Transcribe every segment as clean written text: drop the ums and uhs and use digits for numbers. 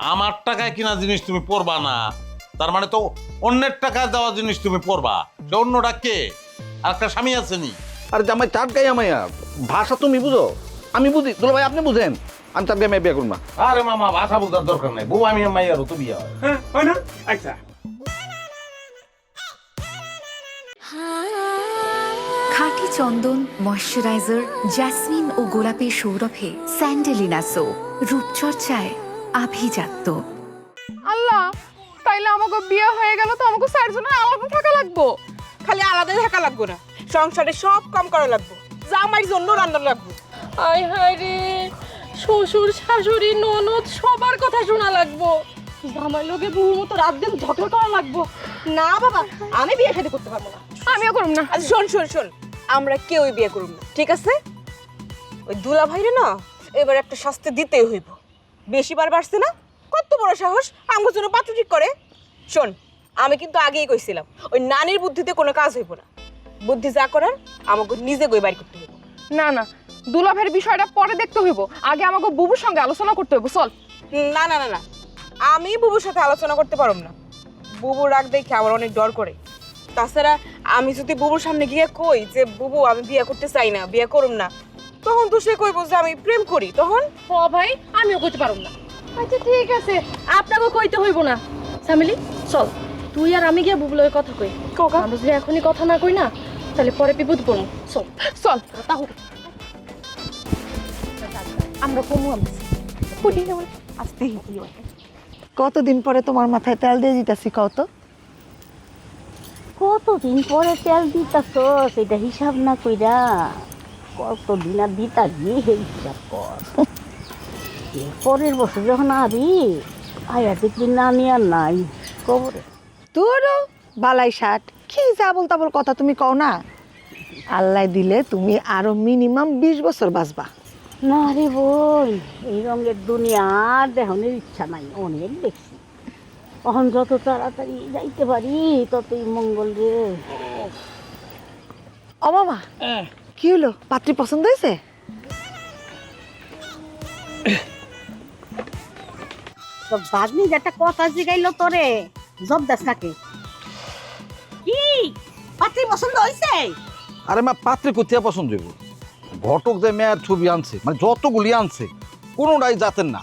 আমার টাকায় কিনা জিনিস তুমি পরবা না, তার মানে তো অন্যের টাকায় দেওয়া জিনিস তুমি পরবা। সে অন্যটা কে? আর একটা স্বামী আছে নি? আর জামাই চাট গাই আমাইয়া ভাষা তুমি বুঝো, আমি বুঝি। দুলা ভাই আপনি বুঝেন, আমি চাট গাই বিয়ে করুন না। আরে মামা, ভাষা বোঝার দরকার নাই। বউ আমি মাইয়ারও তো বিয়া হয়। হ্যাঁ হয় না? আচ্ছা খাঁটি চন্দন, ময়শ্চারাইজার, জ্যাসমিন ও গোলাপের সৌরভে স্যান্ডেলিনা সো, রূপচর্চায় আভিজাত্য। আল্লাহ, তাইলে আমাকে বিয়ে হয়ে গেল তো আমাকে চারজনের আলাদা থাকা লাগবো? খালি আলাদা থাকা লাগবো না, সংসারে সব কাম করা লাগবো, জামাইয়ের জন্য রান্না লাগবো। আয় হায় রে, শ্বশুর শাশুড়ি ননদ সবার কথা শোনা লাগবো। আমার লোকে বহু মতো রাত দিন ঝগড়া করা লাগবো। না বাবা, আমি বিয়ে শাদী করতে পারবো না। আমিও করব না। আচ্ছা শোন শোন শোন, আমরা কেউই বিয়ে করব না, ঠিক আছে? ওই দুলা ভাইরে না এবার একটা শাস্তি দিতেই হইব। বেশি বার বাড়ছে না, কত বড় সাহস আমার জন্য পাত্র ঠিক করে। শোন, আমি কিন্তু আগেই কইছিলাম ওই নানির বুদ্ধিতে কোনো কাজ হইব না। বুদ্ধি যা করার আমাকে নিজে গই বাইর করতে হইব। না না, দুলাভের বিষয়টা পরে দেখতে হইব, আগে আমাকে বুবুর সঙ্গে আলোচনা করতে হইব। চল। না না না না, আমি বুবুর সাথে আলোচনা করতে পারব না। বুবুর রাগ দেখে আমার অনেক ডর করে। তাছাড়া আমি যদি বুবুর সামনে গিয়ে কই যে বুবু আমি বিয়ে করতে চাই না, বিয়ে করুম না, তখন তো সে কইব যে আমি প্রেম করি। তখন হ ভাই, আমিও কইতে পারব না। আচ্ছা ঠিক আছে, আপনাকেও কইতে হইব না। সামিলি চল, তুই আর আমি গিয়া বুবলয়ের কথা কই। কোকা, আমরা যদি এখনই কথা না কই না, তাহলে পরে বিপদ পড়ব। চল চল। তাহলে আমরা কমু আমি আস্তে কতদিন পরে তোমার মাথায় তেল দিয়ে দিতেছি কত? কতদিন পরে তেল দিতাছ সেটা হিসাব না কইরা কতদিন আর দিতা গিয়ে হিসাব কর। পরের বছর যখন আবি আয়া দেখবি নানি আর নাই কবরে। তোরও বালাই ষাট, কি যাবল তাবল কথা তুমি কও না। আল্লাহ দিলে তুমি আরো মিনিমাম 20 বছর বাঁচবা। না রে বোন, এই রঙের দুনিয়া আর দেহনের ইচ্ছা নাই, অনেক দেখছি। এখন যত তাড়াতাড়ি যাইতে পারি ততই মঙ্গল রে। ও মামা, কি হলো, পাত্রী পছন্দ হয়েছে? তো বাগনি যেটা কথা জিগাইলো তোরে জব দাস নাকি? কি পাত্রী পছন্দ হয়েছে? আরে মা, পাত্রে কোথায় পছন্দ হইব? ঘটক যে মেয়ের ছবি আনছে, মানে যতগুলি আনছে কোনোটাই জাতের না।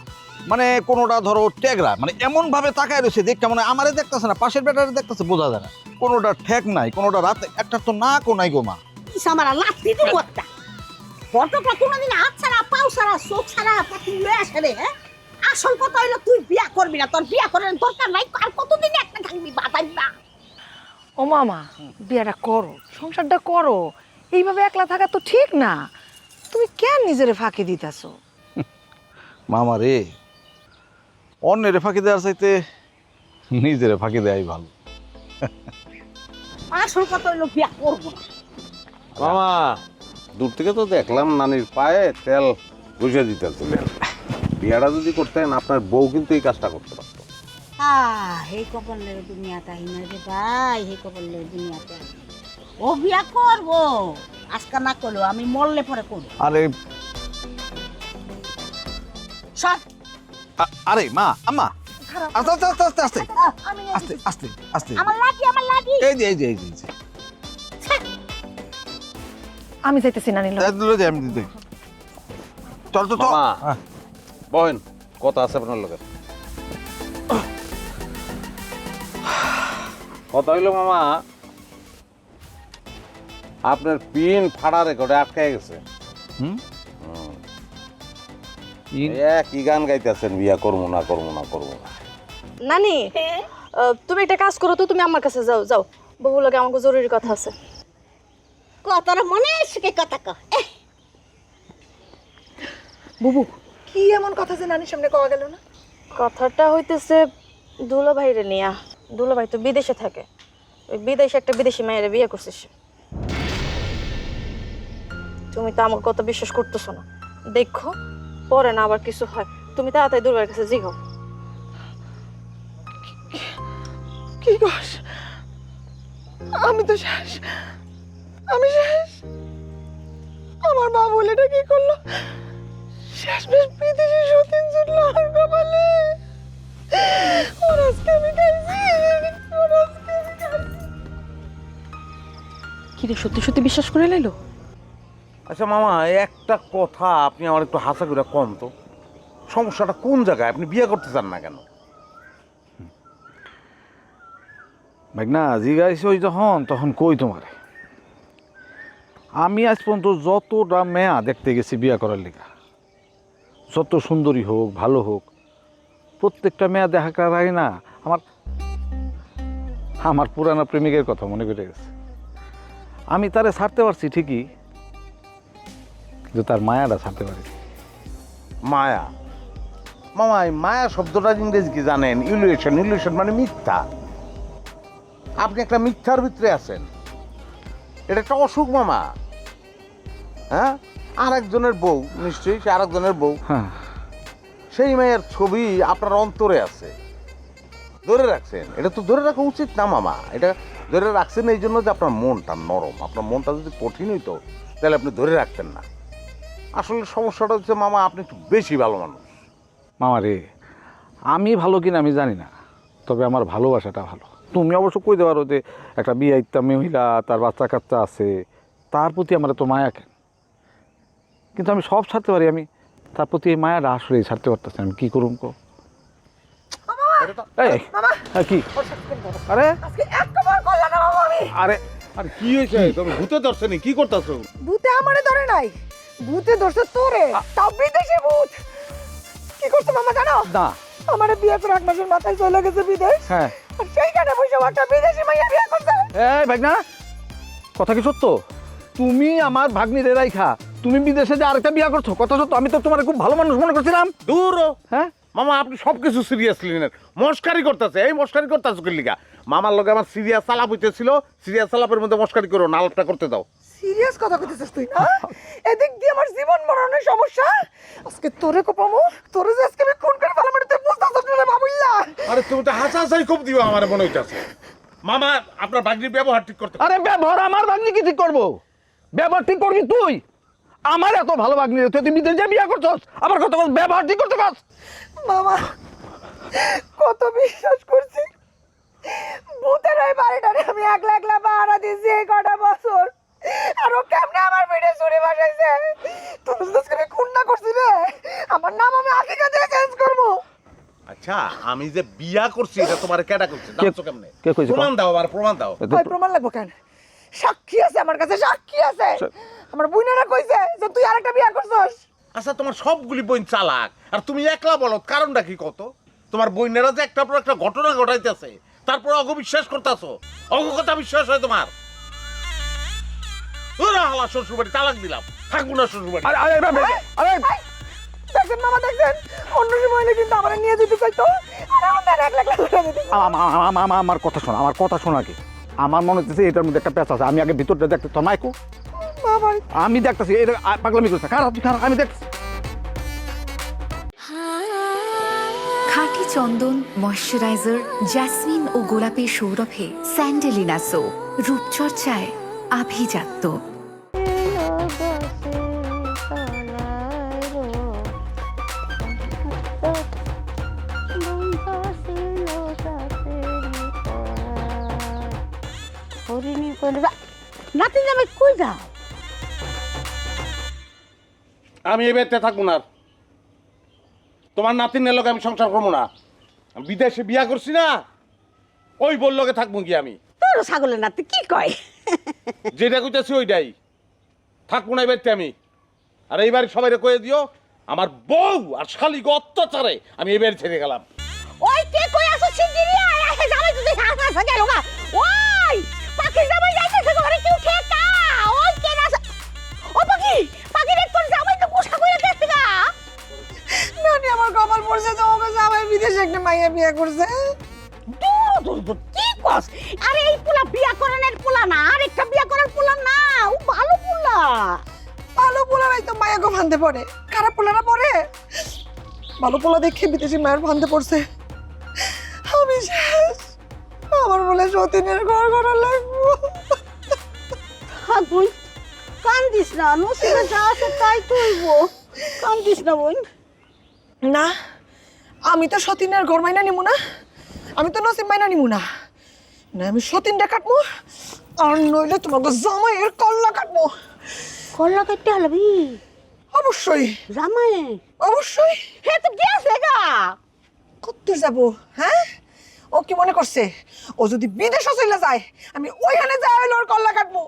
মানে কোনোটা ধরো ট্যাগরা, মানে এমন ভাবে তাকায় রয়েছে দেখতে, মানে আমারে দেখতেছে না, পাশের বেটারে দেখতেছে, বোঝা যায় না। কোনোটা ঠেক নাই, কোনোটা রাতে একটা তো না কোনাই গো মা। ইসামারা লাত্তি তো করতা ফটোটা কোনোদিন হাত ছাড়া পাও ছাড়া চোখ ছাড়া পাখি লয়ে আসে রে। হ্যাঁ, আসল কথা হইলো তুই বিয়া করবি না, তোর বিয়া করার দরকার নাই। আর কতদিন একটা থাকবি বাতাই না? ও মামা, বিয়েটা করো, সংসারটা করো। এইভাবে একলা থাকা তো ঠিক না। তুমি কেন নিজেরে ফাঁকি দিতেছো? মামা রে, অন্যের ফাঁকি দেওয়ার চাইতে নিজের ফাঁকি দেওয়াই ভালো। আসল কথা হইলো বিয়া করবো না। মামা, দূর থেকে তো দেখলাম নানির পায়ে তেল বুঝে দিতেছিলেন। বিয়াটা যদি করতেন আপনার বউ কিন্তু এই কাজটা করতে পারতো। হে কপালের দুনিয়াটা হিনা রে ভাই, হে কপালের দুনিয়াটা। ও বিয়া করবো, আজকা না করলো আমি মরলে পরে করবো। আরে সব আরে মা, আম্মা, আস্তে আস্তে আস্তে আস্তে আস্তে আস্তে আস্তে আস্তে, আমার লাগি আমার লাগি। এই যে এই যে এই যে এই যে আমি যাইতেছি না নিল। এই যে আমি দিতে। চল তো চল। মামা হ্যাঁ। বহেন, কথা আছে আপনার লোকের। কথা হইলো মামা, আপনার পিন ফাড়া রেকর্ডে আটকে গেছে। হুম? কি গান গাইতেছেন, বিয়া করবো না করবো না করবো না। নানি, তুমি একটা কাজ করো তো, তুমি আমার কাছে যাও। যাও, বহু লাগে আমাকে জরুরি কথা আছে। কথাটা মনে সুখে কথা কহ। বুবু, কি এমন কথা যে নানির সামনে কওয়া গেল না? কথাটা হইতেছে দুলা ভাইরে নিয়া। দুলা ভাই তো বিদেশে থাকে, ওই বিদেশে একটা বিদেশি মায়ের বিয়ে করছিস। তুমি তো আমার কথা বিশ্বাস করতেছো না, দেখো পরে না আবার কিছু হয়। তুমি তাড়াতাড়ি দুলার কাছে জিগাও। কি কস? আমি তো শেষ, আমি শেষ। আমার মা বলে এটা কি করলো? শেষ বেশ বিদেশি সতীন জুটলো আর কপালে। ওর আজকে আমি খাইছি, ওর আজকে আমি খাইছি। কি রে, সত্যি সত্যি বিশ্বাস করে লাইলো? আচ্ছা মামা, একটা কথা আপনি আমার একটু হাসা করে কম তো, সমস্যাটা কোন জায়গায়? আপনি বিয়ে করতে চান না কেন? মেঘনা জিগাইছে ওই তখন কই তোমারে আমি আজ পর্যন্ত যতটা মেয়া দেখতে গেছি বিয়া করার লেগা, যত সুন্দরী হোক ভালো হোক, প্রত্যেকটা মেয়া দেখা করার আগে না আমার পুরানা প্রেমিকের কথা মনে করে গেছে। আমি তারে ছাড়তে পারছি ঠিকই, কিন্তু তার মায়াটা ছাড়তে পারি। মায়া? মামা, এই মায়া শব্দটা ইংরেজি কি জানেন? ইলুয়েশন। ইলুয়েশন মানে মিথ্যা। আপনি একটা মিথ্যার ভিতরে আছেন, এটা একটা অসুখ মামা। হ্যাঁ, আর একজনের বউ, নিশ্চয়ই সে আর একজনের বউ, হ্যাঁ, সেই মেয়ের ছবি আপনার অন্তরে আছে, ধরে রাখছেন। এটা তো ধরে রাখা উচিত না মামা। এটা ধরে রাখছেন এই জন্য যে আপনার মনটা নরম। আপনার মনটা যদি কঠিন হইতো তাহলে আপনি ধরে রাখতেন না। আসলে সমস্যাটা হচ্ছে মামা, আপনি একটু বেশি ভালো মানুষ। মামা রে, আমি ভালো কিনা আমি জানি না, তবে আমার ভালোবাসাটা ভালো। তুমি অবশ্য কইতে পারো যে একটা বিয়ে ইত্যা মহিলা, তার বাচ্চা কাচ্চা আছে, তার প্রতি আমার তো মায়া কেন? কিন্তু আমি সব ছাড়তে পারি, আমি তার প্রতি এই মায়াটা আসলেই ছাড়তে পারতেছি। আমি কি করুম কো? এই, কি? আরে আজকে একবার করলাম না মামা আমি। আরে আর কি হয়েছে? তুমি ভূতে ধরছে নি? কি করতেছো? ভূতে আমারে ধরে নাই, ভূতে ধরছে তোরে, তাও বিদেশে ভূত। কি করছো মামা জানো? না। আমারে বিয়ে করে 1 মাসের মাথায় চলে গেছে বিদেশ। হ্যাঁ। আর সেইখানে বসে একটা বিদেশি মাইয়া বিয়ে করছে। এই ভাগনা, কথা কি সত্য? তুমি আমার ভাগ্নিরে রাইখা তুমি বিদেশে যে আরেকটা বিয়ে করছো, কথা সত্য? আমি তো তোমার খুব ভালো মানুষ মনে করছিলাম। দূর হ। হ্যাঁ মামা, আপনি সবকিছু সিরিয়াসলি নেন। মস্কারি করতেছে, এই মস্কারি করতেছো কি লিগা? মামার লগে আমার সিরিয়াস আলাপ হইতেছিল, সিরিয়াস আলাপের মধ্যে মস্কারি করো না, আলাপটা করতে দাও। সিরিয়াস কথা কইতেছিস তুই না? এদিক দিয়ে আমার জীবন মরণের সমস্যা, আজকে তোরে কোপামু, তোরে যে আজকে আমি খুন করে ফেলাম এটা তুই বুঝতাছিস না রে বাবুল্লা। আরে তুমি তো হাসাহাসাই খুব দিও আমার মনে হইতাছে। মামা, আপনার ভাগ্নির ব্যবহার ঠিক করতে। আরে ব্যবহার আমার ভাগ্নি কি ঠিক করবো? ব্যবহার ঠিক করবি তুই? আমার এত ভালো ভাগ্নি রে, তুই বিদেশে যে বিয়ে করছস, আমার কত ব্যবহার ঠিক করতে পারছ? মামা কত বিশ্বাস করছি, ভূতের ওই বাড়িটারে আমি একলা একলা ভাড়া দিয়েছি এই কটা বছর, আর ও কেমনে আমার বেডে চড়ে বসাইছে। তোর যদি আমি খুন না করছি রে, আমার নাম আমি আকিকা দিয়ে চেঞ্জ করবো। আচ্ছা, আমি যে বিয়া করছি এটা তোমার কেডা করছে? জানছো কেমনে? কে কইছে? প্রমাণ দাও, আমার প্রমাণ দাও। ওই প্রমাণ লাগবো কেন? সাক্ষী আছে আমার কাছে, সাক্ষী আছে। আমার বুইনারা কইছে যে তুই আরেকটা বিয়ে করছস। আচ্ছা, তোমার সবগুলি বোন চালাক, আর তুমি একলা বলো। কারণটা কি কত? তোমার বইনেরা যে একটা পর একটা ঘটনা ঘটাইতেছে, তারপর অগ বিশ্বাস করতেছো। অগ কথা বিশ্বাস হয় তোমার? ওরা হালা শ্বশুরবাড়ি তালাক দিলাম, থাকবো না শ্বশুরবাড়ি। আরে আরে আরে দেখেন মামা, দেখেন অন্য সময় হলে কিন্তু আমার নিয়ে যেতে চাইতো, আর আমাদের একলা একলা ধরে দিতে। আমার কথা শোনা, আমার কথা শোনা কি? আমার মনে হচ্ছে এটার মধ্যে একটা পেঁচ আছে। আমি আগে ভিতরটা দেখতে, তোর মাইকো বাবা আমি দেখতেছি, এটা পাগলামি করছে। খারাপ খারাপ, আমি দেখছি। খাঁটি চন্দন ময়শ্চারাইজার, জ্যাসমিন ও গোলাপের সৌরভে স্যান্ডেলিনা সো, রূপচর্চায় আভিজাত্য। নাতি জামাই কই যাও? আমি এই বাড়িতে থাকবো না। তোমার নাতিনের লোক আমি সংসার করবো না। আমি বিদেশে বিয়া করছি না, ওই বললোকে থাকবো কি আমি? তোর ছাগলের নাতি কি কয়? যেটা কইতেছি ওইটাই, থাকবো না এই বাড়িতে আমি। আর এই বাড়ি সবাই কয়ে দিও, আমার বউ আর শালিকে অত্যাচারে আমি এই বাড়ি ছেড়ে গেলাম। ওই কে কই আসো শিগগিরি আয়, আয় জামাই তুই হাসা গেল না। ওই পাখি জামাই যাইতেছে ঘরে, কেউ ঠেকা। ওই কে না? ও পাখি, পাখি রে, তোর জামাই তো পোশাক কইরা দেখতে গা। নানি আমার কপাল পড়ছে তো, ওকে জামাই বিদেশে একটা মাইয়া বিয়ে করছে। কি কস? আরে এই পোলা বিয়া করানোর পোলা না, আরেকটা বিয়া করার পোলা না, ও ভালো পোলা। ভালো পোলারাই তো মায়াকে ভান্তে পড়ে, খারাপ পোলারা পড়ে? ভালো পোলা দেখে বিদেশি মায়ের ভান্তে পড়ছে। আমি শেষ, আমার বলে সতীনের ঘর করা লাগবো। থাক বোন, কান্দিস না, নসিবে যা আছে তাই তো হইব। কান্দিস না বোন। না, আমি তো সতীনের ঘর মাইনা নিমু না, আমি তো নসিব মাইনা নিমু না, না আমি সতীনটা কাটবো আর নইলে তোমাকে জামাইয়ের কল্লা কাটবো। কল্লা কাটতে হলবি অবশ্যই জামাই, অবশ্যই। হে তো গেছে গা। কত যাবো? হ্যাঁ, ও কি মনে করছে ও যদি বিদেশে চলে যায় আমি ওইখানে যাই হইলো ওর কল্লা কাটবো?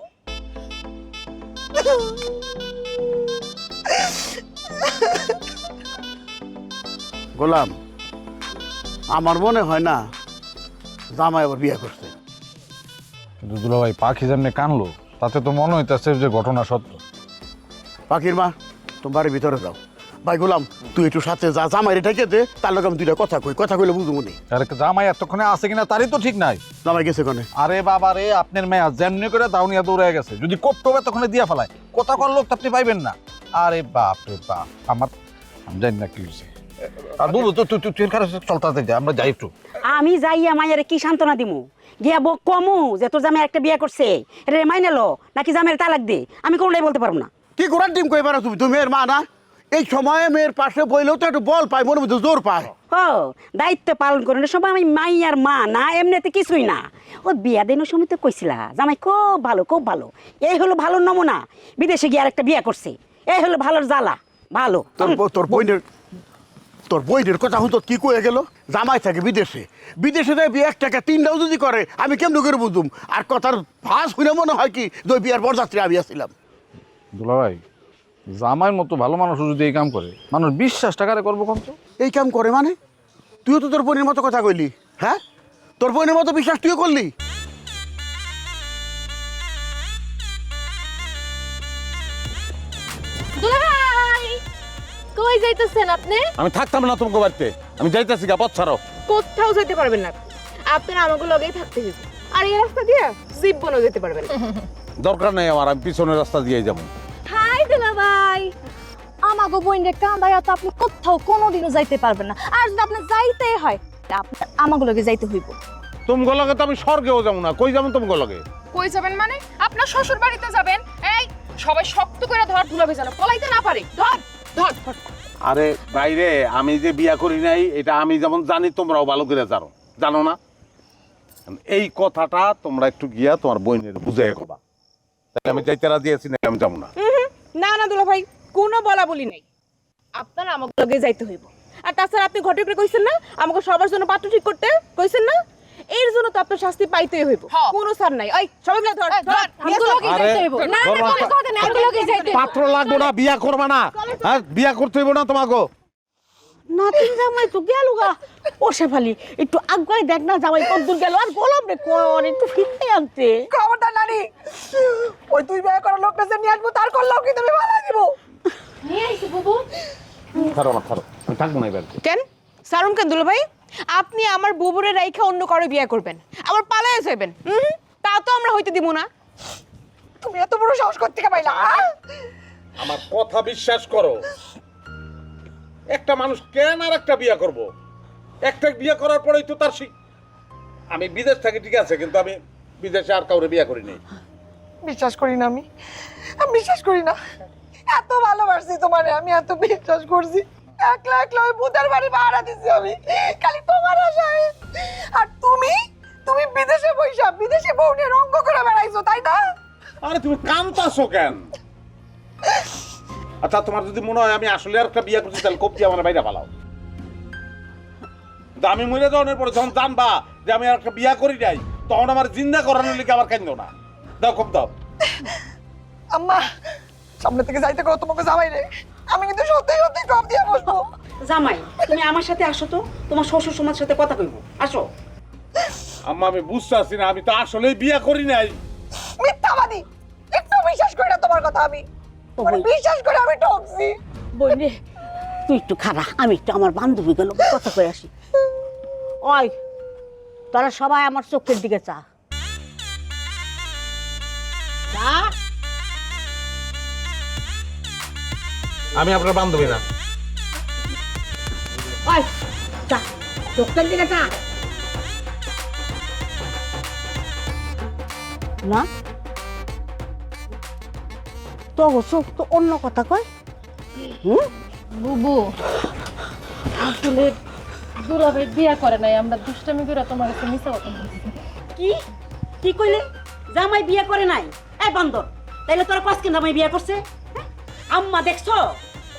গোলাম, আমার মনে হয় না জামাই আবার বিয়ে করছে। কিন্তু দুলাভাই পাখি যেমনি কানলো তাতে তো মনে হইতেছে যে ঘটনা সত্য। পাখির মা, তুমি বাড়ির ভিতরে যাও। ভাই গোলাম, তুই একটু সাথে যা, জামাইরে ঢেকে দে, তার লোক আমি দুইটা কথা কই, কথা কইলে বুঝবো নি। আরে জামাই এতক্ষণে আছে কিনা তারই তো ঠিক নাই। জামাই গেছে কোনে? আরে বাবা রে, আপনার মেয়া যেমনি করে দাউনিয়া দৌড়ে গেছে, যদি করতে হবে তখন দিয়া ফেলায়, কথা কর লোক তো আপনি পাইবেন না। আরে বাপ রে বাপ, আমার আমি জানি না কি হয়েছে। আর বলবো তো তুই তুই কারো চলতে দে, আমরা যাই একটু। আমি যাইয়া মাইয়ারে কি সান্ত্বনা দিমু? গিয়া বক কমু যে তোর জামাই একটা বিয়ে করছে, রে মাইনালো নাকি জামাইয়ের তালাক দে? আমি কোনটাই বলতে পারবো না। কি গোড়ার ডিম কই পারো তুমি? তুমি মেয়ের মা না? এই সময়ে মেয়ের পাশে বইলেও তো একটু বল পায়, মনে মধ্যে জোর পায়। ও দায়িত্ব পালন করেন সবাই। আমি মাইয়ার মা না, এমনিতে কিছুই না। ও বিয়া দিনের সময় তো কইছিলা জামাই খুব ভালো, খুব ভালো। এই হলো ভালোর নমুনা। বিদেশে গিয়ে আর একটা বিয়ে করছে, এই হলো ভালোর জ্বালা। ভালো তোর বইনের কথা হতো কি কয়ে গেল? জামাই থাকে বিদেশে, বিদেশে যায় বিয়ে 1 টাকা 3টাও যদি করে আমি কেমন করে বুঝুম? আর কথার ফাঁস হইলে মনে হয় কি যে ওই বিয়ার বরযাত্রী আমি আসছিলাম। দুলাভাই, জামাইয়ের মতো ভালো মানুষ যদি এই কাম করে, মানুষ বিশ্বাস টাকারে করবো কম তো। এই কাম করে মানে? তুইও তো তোর বোনের মতো কথা কইলি। হ্যাঁ, তোর বোনের মতো বিশ্বাস তুইও করলি? দুলাভাই কই যাইতেছেন আপনি? আমি থাকতাম না তোমাকে বাড়িতে, আমি যাইতেছি গা, পথ ছাড়ো। কোথাও যেতে পারবেন না, আপনারা আমাকে লগেই থাকতে হবে। আর এই রাস্তা দিয়ে জীবনও যেতে পারবেন না। দরকার নেই আমার, আমি পিছনের রাস্তা দিয়ে যাবো। হাই দুলাভাই, আমাগো বইনের কান্দায়া তো আপনি কোথাও কোনোদিনও যাইতে পারবেন না। আর যদি আপনি যাইতে হয় আপনার আমাগো লগে যাইতে হইব। তোমাকে লগে তো আমি স্বর্গেও যাবো না, কই যাবো তোমাকে লগে? কই যাবেন মানে? আপনার শ্বশুর বাড়িতে যাবেন। এই সবাই শক্ত করে ধর, ধুলা ভেজানো পলাইতে না পারে। ধর ধর ধর। আরে বাইরে, আমি যে বিয়া করি নাই এটা আমি যেমন জানি তোমরাও ভালো করে জানো না? এই কথাটা তোমরা একটু গিয়া তোমার বইনের বুঝাই কবা। তাহলে আমি যাইতে রাজি আছি না, আমি যাবো না। না না দুলা ভাই, কোনো বলা বলি নাই, আপনারা আমাকে লগে যাইতে হইব। আর তাছাড়া আপনি ঘটে করে কইছেন না আমাকে সবার জন্য পাত্র ঠিক করতে কইছেন না, এর জন্য তো আপনার শাস্তি পাইতেই হইব। কোনো ছাড় নাই। ওই সবাই মিলে ধর ধর। আমাগো লগে আরে, যাইতে হইব। না না ধরো, বলে কথা না, আমাগো লগে যাইতে হইব। পাত্র লাগবো না, বিয়া করবা না। হ্যাঁ, বিয়া করতে হইব না তোমাকে। না তুই জামাই তো গেল গা। ও শেফালি একটু আগুয়াই দেখ না জামাই কদ্দুর গেল। আর গোলাম রে কর একটু ফিরে আনতে। খবরদার নানি, ওই তুই বিয়ে করার লোকটা যে নিয়ে আসবো তার করলেও কিন্তু আমি ভালো দিব। নিয়ে আইছি বুবু। ছাড়ো না, ছাড়ো, আমি থাকবো না এবার। কেন সারুম কেন দুলা ভাই? আপনি আমার বুবুরে রাইখা অন্য কারো বিয়ে করবেন, আবার পালায়ে যাবেন? তা তো আমরা হইতে দিব না। তুমি এত বড় সাহস করতে কে পাইলা? আমার কথা বিশ্বাস করো, একটা মানুষ কেন আর একটা বিয়ে করব? একটা বিয়ে করার পরেই তো তার আমি বিদেশ থাকি ঠিক আছে, কিন্তু আমি বিদেশে আর কাউরে বিয়ে করি নাই। বিশ্বাস করি না, আমি বিশ্বাস করি না। এত ভালোবাসছি তোমারে, আমি এত বিশ্বাস করছি। একলা একলা ওই ভূতের বাড়ি ভাড়া দিছি আমি খালি তোমার আশায়। আর তুমি তুমি বিদেশে বইসা বিদেশে বউ নিয়ে রঙ্গ করে বেড়াইছো, তাই না? আরে তুমি কাঁদতাছো কেন? আচ্ছা, তোমার যদি মনে হয় আমি আসলে আর একটা বিয়ে করছি, তাহলে কপি আমার বাইরে পালাও। আমি মরে যাওয়ার পরে যখন জানবা যে আমি আর একটা বিয়ে করি নাই, তখন আমার জিন্দা করানোর লিগে আবার কেন না। দাও কপ দাও। আম্মা, সামনে থেকে যাইতে করো তোমাকে জামাই রে। আমি কিন্তু সত্যি সত্যি কম দিয়ে বসবো। জামাই তুমি আমার সাথে আসো তো, তোমার শ্বশুর সমাজের সাথে কথা কইব। আসো। আম্মা, আমি বুঝতে পারছি না, আমি তো আসলেই বিয়ে করি নাই। মিথ্যাবাদী, একটু বিশ্বাস করি না তোমার কথা আমি। তোমার বিশ্বাস করে আমি ঠকছি। বোন রে তুই একটু খারা, আমি একটু আমার বান্ধবী গেল কথা কই আসি। ওই তোরা সবাই আমার চোখের দিকে চা। আমি আপনার বান্ধবী না। ওই চা, চোখের দিকে চা। না তো চোখ তো অন্য কথা কয়। বুবু আসলে দুলাভাই বিয়া করে নাই, আমরা দুষ্টামি করে তোমার কাছে মিছা কথা বলছি। কি কি কইলে? জামাই বিয়ে করে নাই? এই বান্দর, তাইলে তোর কসকিন জামাই বিয়ে করছে? হ্যাঁ? আম্মা দেখছো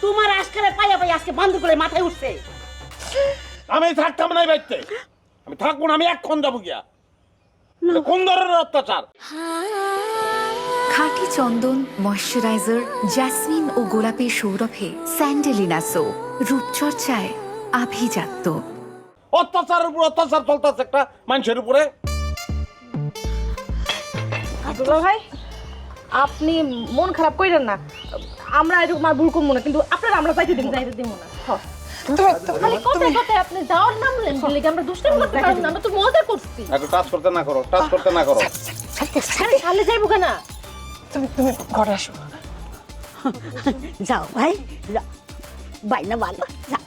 তোমার আজকালে পাইয়া পাইয়া আজকে বান্দর করে মাথায় উঠছে। আমি থাকতাম না এই বাড়িতে, আমি থাকবো না, আমি এক্ষণ যাবো গিয়া। এটা কোন ধরনের অত্যাচার? খাঁটি চন্দন ময়শ্চারাইজার জেসমিন ও গোলাপের সৌরভে স্যান্ডেলিনা সো রূপচর্চায় আভিজাত্য। অত্যাচারের উপর অত্যাচার চলতেছে একটা মানুষের উপরে। দুলাভাই আপনি মন খারাপ কইরেন না, আমরা এরকম আর ভুল করবো না, কিন্তু আপনারা আমরা যাইতে দিব না। খালি কথায় কথায় আপনি যাওয়ার নাম নেন, বলে আমরা দুষ্টামি করতে পারবো না, আমরা তো মজা করছি। একটু টাচ করতে না করো, টাচ করতে না করো। আরে শালে যাইবো কেন? তুমি ঘরে আসো। যাও ভাই, যাও ভাই না ভালো, যাও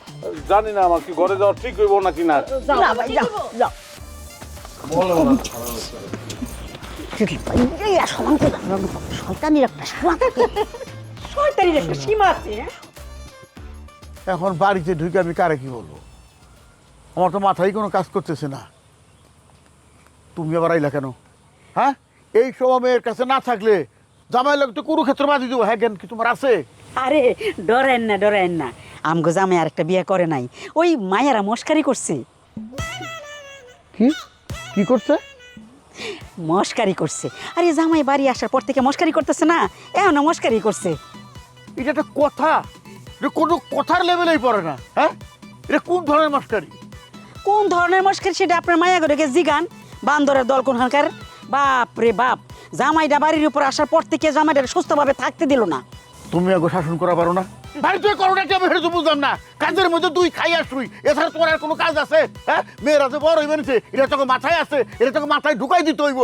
জানি না আমার কি ঘরে যাওয়া ঠিক হইব নাকি না। না ভাই, যাও যাও। শয়তানির একটা সীমা থাকে, শয়তানির একটা সীমা আছে। এখন বাড়িতে ঢুকে আমি কারে কি বলবো? আমার তো মাথায় কোনো কাজ করতেছে না। তুমি আবার আইলা কেন? হ্যাঁ, এই সময় মেয়ের কাছে না থাকলে জামাই লোক তো কুরুক্ষেত্র বাঁধি দেবো। হ্যাঁ, জ্ঞান কি তোমার আছে? আরে ডরেন না, আমগো জামাই আর একটা বিয়ে করে নাই, ওই মায়েরা মস্কারি করছে। কি কি করছে? মস্কারি করছে। আরে জামাই বাড়ি আসার পর থেকে মস্কারি করতেছে না, এখন মস্কারি করছে। এটা একটা কথা? এটা কোনো কথার লেভেলেই পড়ে না। হ্যাঁ, এটা কোন ধরনের মাস্টারি? কোন ধরনের মস্কারি সেটা আপনার মায়া করে জিগান। বান্দরের দল কোনখানকার? বাপ রে বাপ, জামাইটা বাড়ির উপর আসার পর থেকে জামাইটা সুস্থভাবে থাকতে দিল না। তুমি আগে শাসন করা পারো না? ভাই তুই করোনা কি আমি হেরে তো বুঝলাম না। কাজের মধ্যে দুই খাই আসুই, এছাড়া তোমার আর কোনো কাজ আছে? হ্যাঁ, মেয়েরা যে বড় হইবে নিছে, এটা তোকে মাথায় আছে, এটা তোকে মাথায় ঢুকাই দিতে হইব।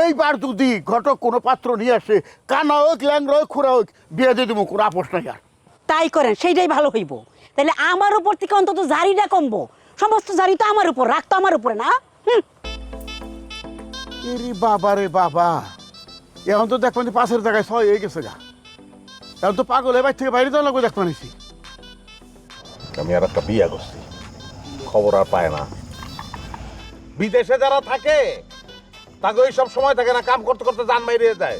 এইবার যদি ঘটক কোনো পাত্র নিয়ে আসে, কানা হোক, ল্যাংরা হোক, খুড়া হোক, বিয়ে দিয়ে দেবো, কোনো আপোষ নাই আর। তাই করেন, সেইটাই ভালো হইব। তাহলে আমার উপর থেকে অন্তত জারিটা কমবো। সমস্ত জারি তো আমার উপর, রাখতো আমার উপরে না। এরে বাবা রে বাবা, এখন তো দেখবেন পাশের জায়গায় 6 হয়ে গেছে গা। এখন তো পাগল এবার থেকে বাইরে যাওয়া লাগবে দেখ মানিছি। আমি আর একটা বিয়ে করছি, খবর আর পায় না। বিদেশে যারা থাকে তাকে ওই সব সময় থাকে না, কাম করতে করতে জান মাইরে যায়।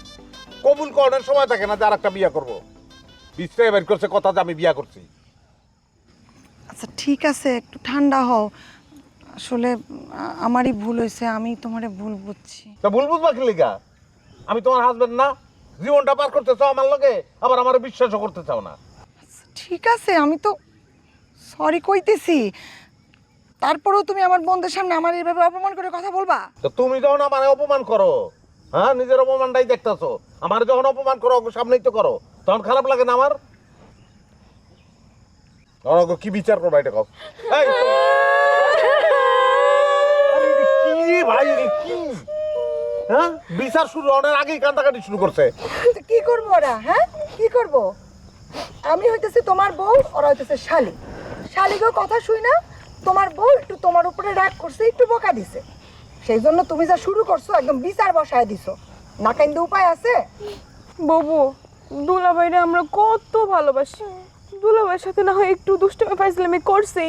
কবুল করার সময় থাকে না যে আর একটা বিয়ে করবো। বিশ্রায় বের করছে কথা যে আমি বিয়ে করছি। আচ্ছা ঠিক আছে, একটু ঠান্ডা হও। আসলে আমারই ভুল হয়েছে, আমি তোমারে ভুল বুঝছি। তা ভুল বুঝবা কি লিগা? আমি তোমার হাজবেন্ড না? জীবনটা পার করতে চাও আমার লগে, আবার আমার বিশ্বাসও করতে চাও না। ঠিক আছে, আমি তো সরি কইতেছি, তারপরেও তুমি আমার বন্ধুদের সামনে আমার এইভাবে অপমান করে কথা বলবা? তো তুমি যখন আমার অপমান করো, হ্যাঁ, নিজের অপমানটাই দেখতেছো, আমার যখন অপমান করো সামনেই তো করো, তখন খারাপ লাগে না আমার? কি বিচার করবা এটা কও? এই, আরে এটা কি রে ভাই, এটা কি? হ্যাঁ, বিচার শুরু হওয়ার আগেই কান্দাকাটি শুরু করছে। তো কি করবো ওরা? হ্যাঁ, কি করব? আমি হইতেছি তোমার বউ, ওরা হইতেছে শালি। শালিকেও কথা শুই না, তোমার বউ একটু তোমার উপরে রাগ করছে, একটু বকা দিছে, সেই জন্য তুমি যা শুরু করছো একদম বিচার বসায় দিছো। না কাইন্দে উপায় আছে? বাবু, দুলাভাইরে আমরা কত ভালোবাসি। দুলাভাইয়ের সাথে না হয় একটু দুষ্টামি ফাইজলামি করছি,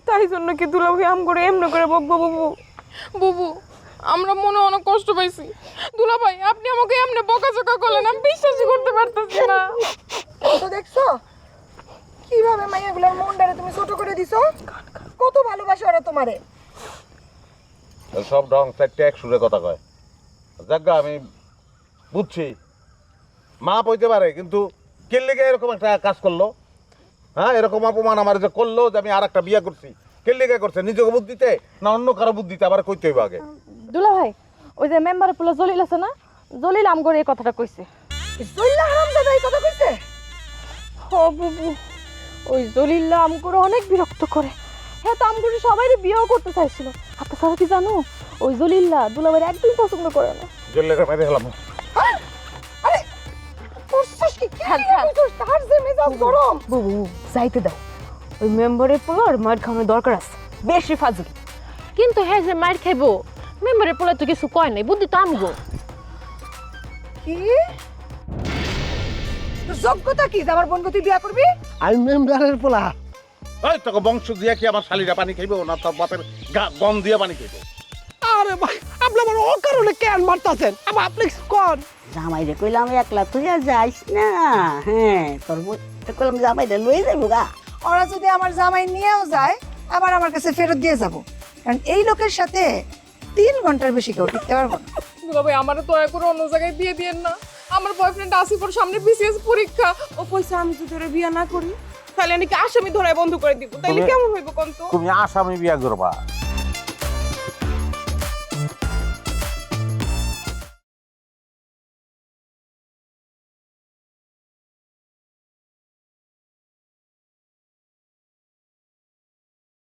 তাই জন্য কি দুলাভাই আম করে এমন করে বকবো? বাবু বুবু, আমরা মনে অনেক কষ্ট পাইছি। দুলাভাই আপনি আমাকে এমনি বকাঝকা করলেন, আমি বিশ্বাসই করতে পারতেছি না। তো দেখছো কিভাবে মাইয়াগুলোর মনটারে তুমি ছোট করে দিছো? কত ভালোবাসে ওরা তোমারে। সব রং চারটে এক সুরে কথা কয়। যাজ্ঞা আমি বুঝছি, মা বইতে পারে, কিন্তু কে লেগে এরকম একটা কাজ করলো? হ্যাঁ, এরকম অপমান আমার যে করলো যে আমি আর একটা বিয়ে করছি, কে লেগে করছে? নিজেকে বুদ্ধিতে না অন্য কারো বুদ্ধিতে? আবার কইতে হইব আগে। দুলাভাই, ওই যে মেম্বারের পোলা জলিল আছে না, জলিল আমগরে এই কথাটা কইছে। জল্লা হারামজাদা এই কথা কইছে? ও বুবু, ওই জলিল্লা আমগরে অনেক বিরক্ত করে। হ্যাঁ, তো আমগরে সবাইরে বিয়েও করতে চাইছিল। আপনি স্যার কি জানো, ওই জলিল্লা দুলাভাইয়ের একদম পছন্দ করে না। জেলের মেরে হলাম। আরে করছস কি? তার যে মেজাজ গরম। বুবু যাইতে দাও, ওই মেম্বারের পোলার মার খাওয়ানোর দরকার আছে, বেশি ফাজল। কিন্তু হ্যাঁ, যে মার খাইবো, মেম্বারের পোলা তো কিছু কয় নাই, বুদ্ধি তো আমগো। কি তোর যোগ্যতা কি যে আমার বোনকে তুই বিয়া করবি? আমি মেম্বারের পোলা। ওই তোকে বংশ দিয়ে কি আমার শালিরা পানি খাইবো না তোর বাপের গম দিয়ে পানি খাইবো? আরে ভাই আপনি আমার অকারণে কেন মারতাছেন? আবার আপনি কোন জামাই রে কইলাম একলা তুই আর যাইস না। হ্যাঁ তোর কইলাম জামাই রে লই যাবো গা। ওরা যদি আমার জামাই নিয়েও যায় আবার আমার কাছে ফেরত দিয়ে যাব, কারণ এই লোকের সাথে 3 ঘন্টার বেশি কেউ টিকতে পারবো না। দুলা ভাই আমারে দয়া করে অন্য জায়গায় বিয়ে দিয়েন না। আমার বয়ফ্রেন্ড আসিফর সামনে বিসিএস পরীক্ষা, ও কইছে আমি যদি ওরে বিয়ে না করি তাহলে নাকি আসামি ধরায় বন্ধ করে দিব। তাইলে কেমন হইব কোন তো? তুমি আসামি বিয়া করবা?